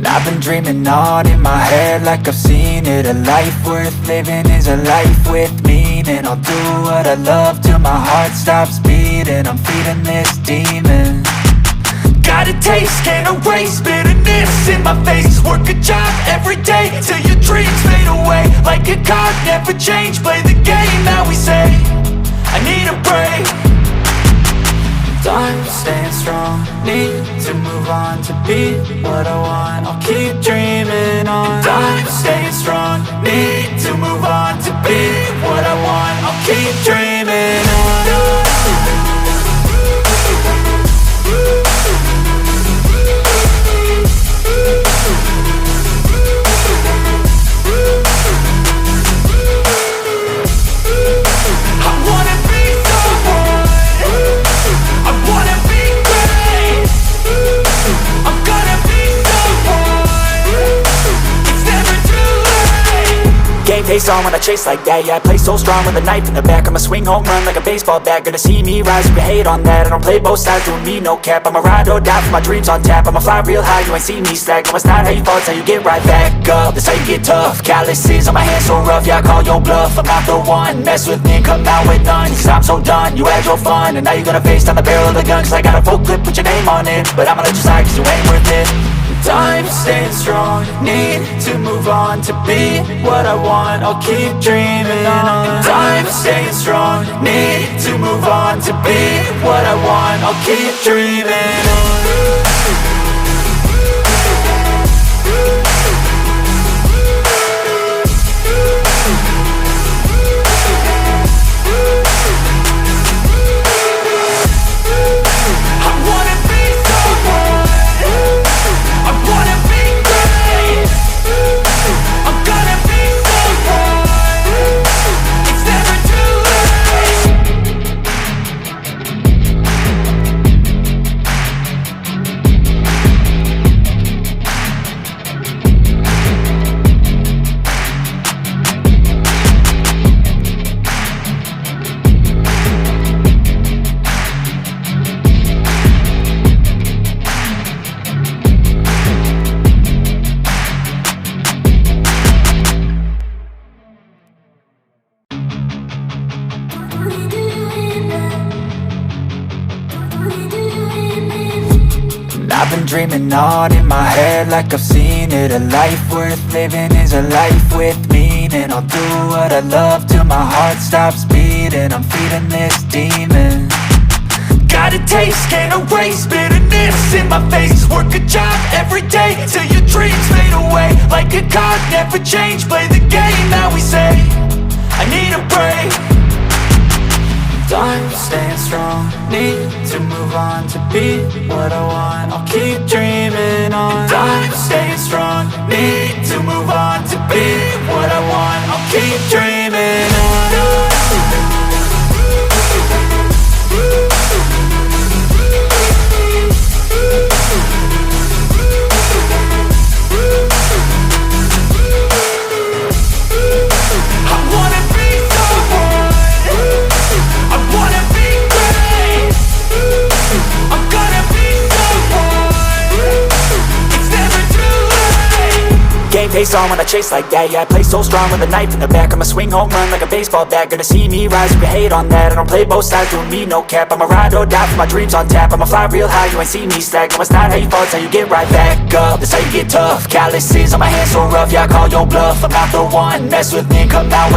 I've been dreaming on in my head like I've seen it. A life worth living is a life with meaning. I'll do what I love till my heart stops beating. I'm feeding this demon. Got a taste, can't erase bitterness in my face. Work a job every day till your dreams fade away. Like a card, never change, play the game that we say. I need a break. I'm staying strong, need to move on to be what I want. I'll keep dreaming on. I'm staying strong, need to move on to be what I want. I'll keep dreaming on. Face on when I chase like that. Yeah, I play so strong with a knife in the back. I'ma swing home run like a baseball bat. Gonna see me rise if you hate on that. I don't play both sides, doing me no cap. I'ma ride or die for my dreams on tap. I'ma fly real high, you ain't see me slack. No, it's not how you fall, it's how you get right back up. That's how you get tough. Calluses on my hands so rough, yeah, I call your bluff. I'm not the one, mess with me and come out with none. Cause I'm so done, you had your fun. And now you're gonna face down the barrel of the gun. Cause I got a full clip with your name on it. But I'ma let you slide cause you ain't worth it. I'm staying strong, need to move on to be what I want. I'll keep dreaming on. I'm staying strong, need to move on to be what I want. I'll keep dreaming on. I've been dreaming on in my head like I've seen it. A life worth living is a life with meaning. I'll do what I love till my heart stops beating. I'm feeding this demon. Got a taste, can't erase bitterness in my face. Work a job every day till your dreams fade away. Like a card, never change, play the game that we say. I need a break. I'm staying strong, need to move on to be what I want. I'll keep dreaming on. I'm staying strong, need to move on to be what I want. I'll keep dreaming on. Face on when I chase like that. Yeah, I play so strong with a knife in the back. I'ma swing home run like a baseball bat. Gonna see me rise if you hate on that. I don't play both sides, doing me no cap. I'ma ride or die for my dreams on tap. I'ma fly real high, you ain't see me slack. No, it's not how you fall, it's how you get right back up. That's how you get tough. Calluses on my hands so rough, yeah, I call your bluff. I'm not the one, mess with me and come out with